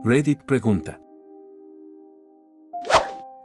Reddit pregunta: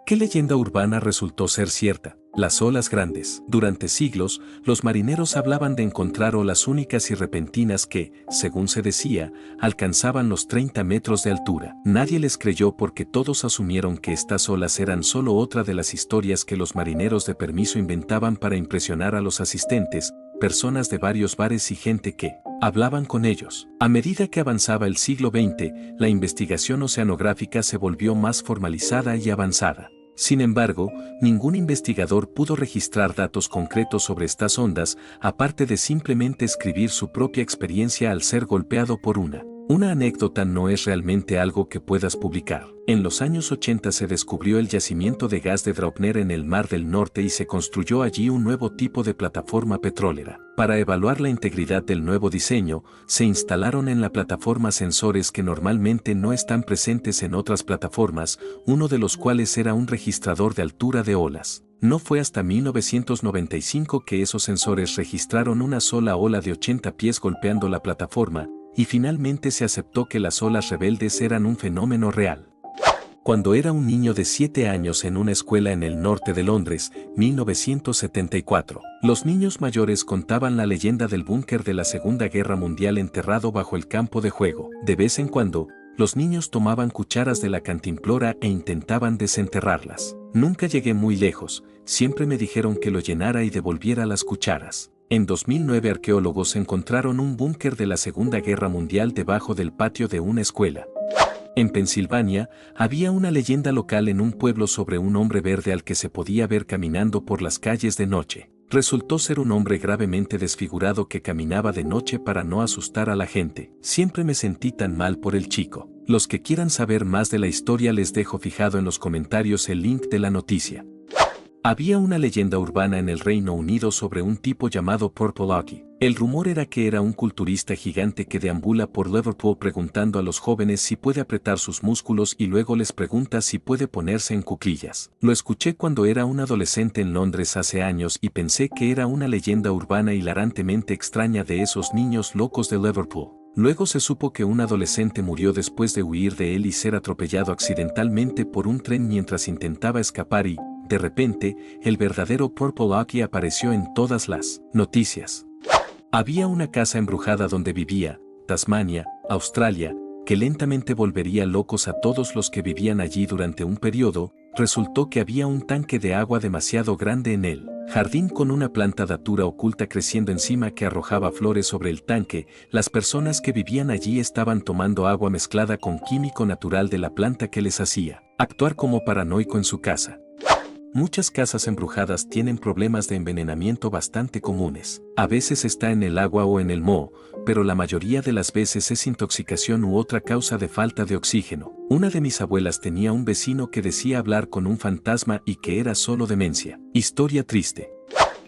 ¿qué leyenda urbana resultó ser cierta? Las olas grandes. Durante siglos, los marineros hablaban de encontrar olas únicas y repentinas que, según se decía, alcanzaban los 30 metros de altura. Nadie les creyó porque todos asumieron que estas olas eran solo otra de las historias que los marineros de permiso inventaban para impresionar a los asistentes, personas de varios bares y gente que hablaban con ellos. A medida que avanzaba el siglo XX, la investigación oceanográfica se volvió más formalizada y avanzada. Sin embargo, ningún investigador pudo registrar datos concretos sobre estas ondas, aparte de simplemente escribir su propia experiencia al ser golpeado por una. Una anécdota no es realmente algo que puedas publicar. En los años 80 se descubrió el yacimiento de gas de Draupner en el Mar del Norte y se construyó allí un nuevo tipo de plataforma petrolera. Para evaluar la integridad del nuevo diseño, se instalaron en la plataforma sensores que normalmente no están presentes en otras plataformas, uno de los cuales era un registrador de altura de olas. No fue hasta 1995 que esos sensores registraron una sola ola de 80 pies golpeando la plataforma, y finalmente se aceptó que las olas rebeldes eran un fenómeno real. Cuando era un niño de 7 años en una escuela en el norte de Londres, 1974, los niños mayores contaban la leyenda del búnker de la Segunda Guerra Mundial enterrado bajo el campo de juego. De vez en cuando, los niños tomaban cucharas de la cantimplora e intentaban desenterrarlas. Nunca llegué muy lejos, siempre me dijeron que lo llenara y devolviera las cucharas. En 2009 arqueólogos encontraron un búnker de la Segunda Guerra Mundial debajo del patio de una escuela. En Pensilvania, había una leyenda local en un pueblo sobre un hombre verde al que se podía ver caminando por las calles de noche. Resultó ser un hombre gravemente desfigurado que caminaba de noche para no asustar a la gente. Siempre me sentí tan mal por el chico. Los que quieran saber más de la historia les dejo fijado en los comentarios el link de la noticia. Había una leyenda urbana en el Reino Unido sobre un tipo llamado Purple Oggy. El rumor era que era un culturista gigante que deambula por Liverpool preguntando a los jóvenes si puede apretar sus músculos y luego les pregunta si puede ponerse en cuclillas. Lo escuché cuando era un adolescente en Londres hace años y pensé que era una leyenda urbana hilarantemente extraña de esos niños locos de Liverpool. Luego se supo que un adolescente murió después de huir de él y ser atropellado accidentalmente por un tren mientras intentaba escapar y, de repente, el verdadero Purple Oggy apareció en todas las noticias. Había una casa embrujada donde vivía, Tasmania, Australia, que lentamente volvería locos a todos los que vivían allí durante un periodo. Resultó que había un tanque de agua demasiado grande en el jardín con una planta datura oculta creciendo encima que arrojaba flores sobre el tanque. Las personas que vivían allí estaban tomando agua mezclada con químico natural de la planta que les hacía actuar como paranoico en su casa. Muchas casas embrujadas tienen problemas de envenenamiento bastante comunes. A veces está en el agua o en el moho, pero la mayoría de las veces es intoxicación u otra causa de falta de oxígeno. Una de mis abuelas tenía un vecino que decía hablar con un fantasma y que era solo demencia. Historia triste.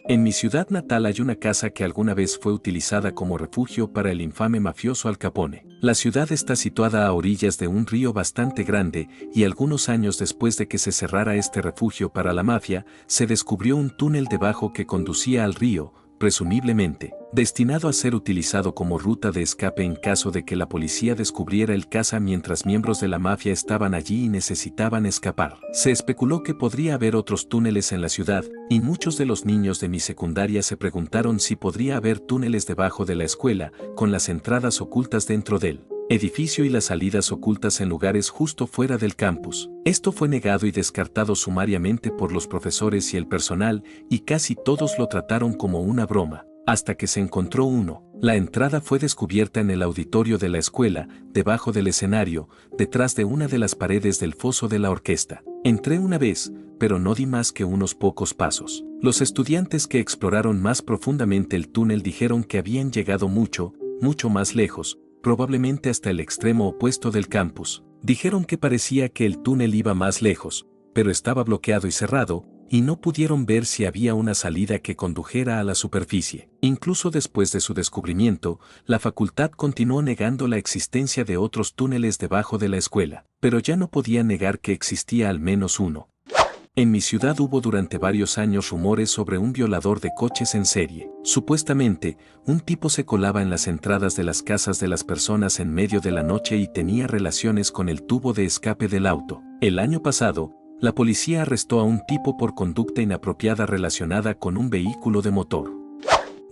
En mi ciudad natal hay una casa que alguna vez fue utilizada como refugio para el infame mafioso Al Capone. La ciudad está situada a orillas de un río bastante grande y algunos años después de que se cerrara este refugio para la mafia, se descubrió un túnel debajo que conducía al río, presumiblemente destinado a ser utilizado como ruta de escape en caso de que la policía descubriera el caso mientras miembros de la mafia estaban allí y necesitaban escapar. Se especuló que podría haber otros túneles en la ciudad, y muchos de los niños de mi secundaria se preguntaron si podría haber túneles debajo de la escuela, con las entradas ocultas dentro del edificio y las salidas ocultas en lugares justo fuera del campus. Esto fue negado y descartado sumariamente por los profesores y el personal, y casi todos lo trataron como una broma, hasta que se encontró uno. La entrada fue descubierta en el auditorio de la escuela, debajo del escenario, detrás de una de las paredes del foso de la orquesta. Entré una vez, pero no di más que unos pocos pasos. Los estudiantes que exploraron más profundamente el túnel dijeron que habían llegado mucho más lejos, probablemente hasta el extremo opuesto del campus. Dijeron que parecía que el túnel iba más lejos, pero estaba bloqueado y cerrado, y no pudieron ver si había una salida que condujera a la superficie. Incluso después de su descubrimiento, la facultad continuó negando la existencia de otros túneles debajo de la escuela, pero ya no podía negar que existía al menos uno. En mi ciudad hubo durante varios años rumores sobre un violador de coches en serie. Supuestamente, un tipo se colaba en las entradas de las casas de las personas en medio de la noche y tenía relaciones con el tubo de escape del auto. El año pasado, la policía arrestó a un tipo por conducta inapropiada relacionada con un vehículo de motor.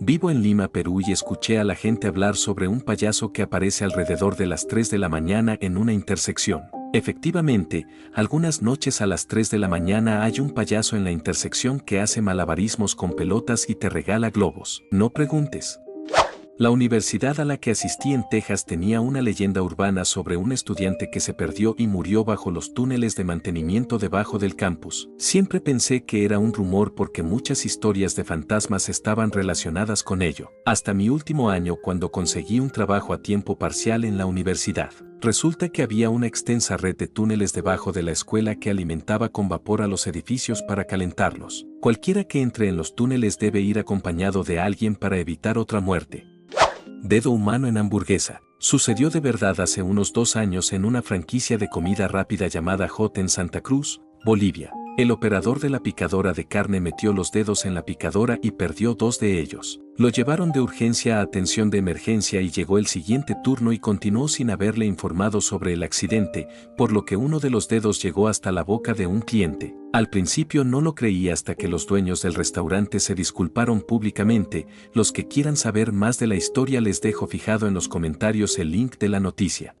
Vivo en Lima, Perú y escuché a la gente hablar sobre un payaso que aparece alrededor de las 3 de la mañana en una intersección. Efectivamente, algunas noches a las 3 de la mañana hay un payaso en la intersección que hace malabarismos con pelotas y te regala globos. No preguntes. La universidad a la que asistí en Texas tenía una leyenda urbana sobre un estudiante que se perdió y murió bajo los túneles de mantenimiento debajo del campus. Siempre pensé que era un rumor porque muchas historias de fantasmas estaban relacionadas con ello. Hasta mi último año cuando conseguí un trabajo a tiempo parcial en la universidad. Resulta que había una extensa red de túneles debajo de la escuela que alimentaba con vapor a los edificios para calentarlos. Cualquiera que entre en los túneles debe ir acompañado de alguien para evitar otra muerte. Dedo humano en hamburguesa. Sucedió de verdad hace unos 2 años en una franquicia de comida rápida llamada Hot en Santa Cruz, Bolivia. El operador de la picadora de carne metió los dedos en la picadora y perdió 2 de ellos. Lo llevaron de urgencia a atención de emergencia y llegó el siguiente turno y continuó sin haberle informado sobre el accidente, por lo que uno de los dedos llegó hasta la boca de un cliente. Al principio no lo creí hasta que los dueños del restaurante se disculparon públicamente. Los que quieran saber más de la historia les dejo fijado en los comentarios el link de la noticia.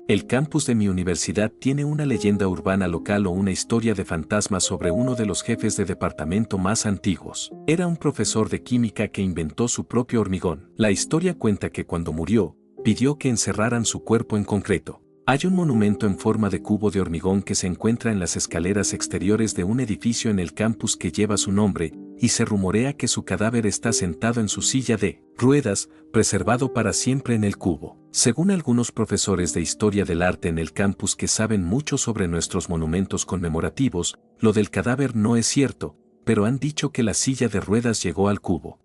El campus de mi universidad tiene una leyenda urbana local o una historia de fantasmas sobre uno de los jefes de departamento más antiguos. Era un profesor de química que inventó su propio hormigón. La historia cuenta que cuando murió, pidió que encerraran su cuerpo en concreto. Hay un monumento en forma de cubo de hormigón que se encuentra en las escaleras exteriores de un edificio en el campus que lleva su nombre, y se rumorea que su cadáver está sentado en su silla de ruedas, preservado para siempre en el cubo. Según algunos profesores de historia del arte en el campus que saben mucho sobre nuestros monumentos conmemorativos, lo del cadáver no es cierto, pero han dicho que la silla de ruedas llegó al cubo.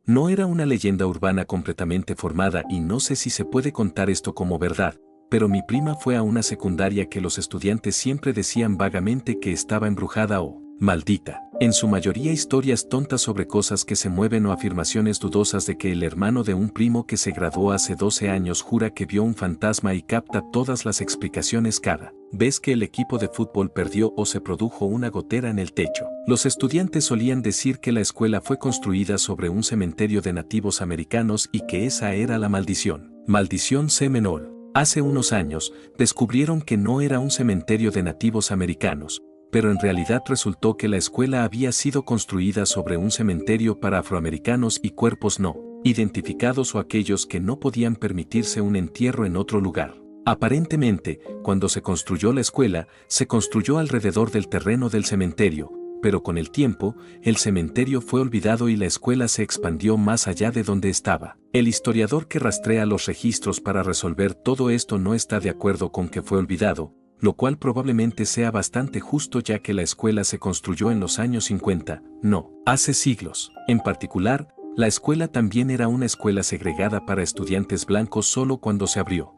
No era una leyenda urbana completamente formada y no sé si se puede contar esto como verdad, pero mi prima fue a una secundaria que los estudiantes siempre decían vagamente que estaba embrujada o maldita. En su mayoría historias tontas sobre cosas que se mueven o afirmaciones dudosas de que el hermano de un primo que se graduó hace 12 años jura que vio un fantasma y capta todas las explicaciones cada vez que el equipo de fútbol perdió o se produjo una gotera en el techo. Los estudiantes solían decir que la escuela fue construida sobre un cementerio de nativos americanos y que esa era la maldición. Maldición Seminole. Hace unos años, descubrieron que no era un cementerio de nativos americanos, pero en realidad resultó que la escuela había sido construida sobre un cementerio para afroamericanos y cuerpos no identificados o aquellos que no podían permitirse un entierro en otro lugar. Aparentemente, cuando se construyó la escuela, se construyó alrededor del terreno del cementerio, pero con el tiempo, el cementerio fue olvidado y la escuela se expandió más allá de donde estaba. El historiador que rastrea los registros para resolver todo esto no está de acuerdo con que fue olvidado, lo cual probablemente sea bastante justo ya que la escuela se construyó en los años 50, no, hace siglos. En particular, la escuela también era una escuela segregada para estudiantes blancos solo cuando se abrió.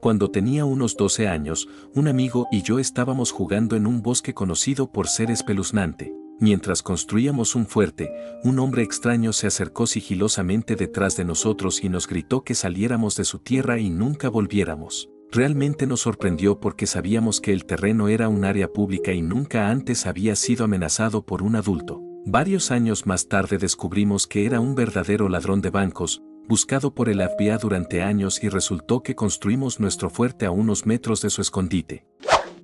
Cuando tenía unos 12 años, un amigo y yo estábamos jugando en un bosque conocido por ser espeluznante. Mientras construíamos un fuerte, un hombre extraño se acercó sigilosamente detrás de nosotros y nos gritó que saliéramos de su tierra y nunca volviéramos. Realmente nos sorprendió porque sabíamos que el terreno era un área pública y nunca antes había sido amenazado por un adulto. Varios años más tarde descubrimos que era un verdadero ladrón de bancos, buscado por el FBI durante años y resultó que construimos nuestro fuerte a unos metros de su escondite.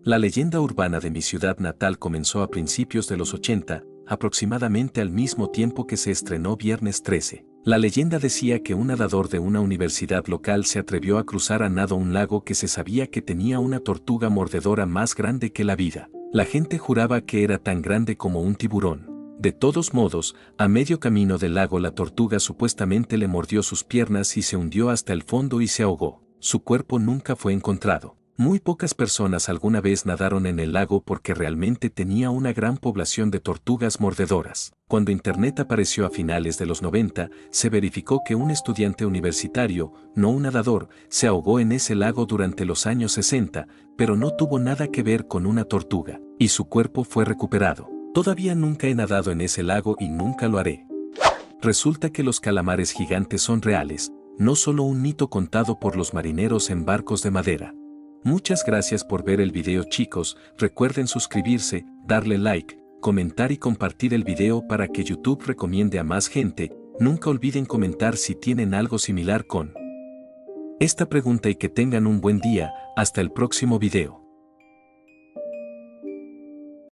La leyenda urbana de mi ciudad natal comenzó a principios de los 80, aproximadamente al mismo tiempo que se estrenó Viernes 13. La leyenda decía que un nadador de una universidad local se atrevió a cruzar a nado un lago que se sabía que tenía una tortuga mordedora más grande que la vida. La gente juraba que era tan grande como un tiburón. De todos modos, a medio camino del lago la tortuga supuestamente le mordió sus piernas y se hundió hasta el fondo y se ahogó. Su cuerpo nunca fue encontrado. Muy pocas personas alguna vez nadaron en el lago porque realmente tenía una gran población de tortugas mordedoras. Cuando Internet apareció a finales de los 90, se verificó que un estudiante universitario, no un nadador, se ahogó en ese lago durante los años 60, pero no tuvo nada que ver con una tortuga. y su cuerpo fue recuperado. Todavía nunca he nadado en ese lago y nunca lo haré. Resulta que los calamares gigantes son reales, no solo un mito contado por los marineros en barcos de madera. Muchas gracias por ver el video, chicos. Recuerden suscribirse, darle like, comentar y compartir el video para que YouTube recomiende a más gente. Nunca olviden comentar si tienen algo similar con esta pregunta y que tengan un buen día. Hasta el próximo video.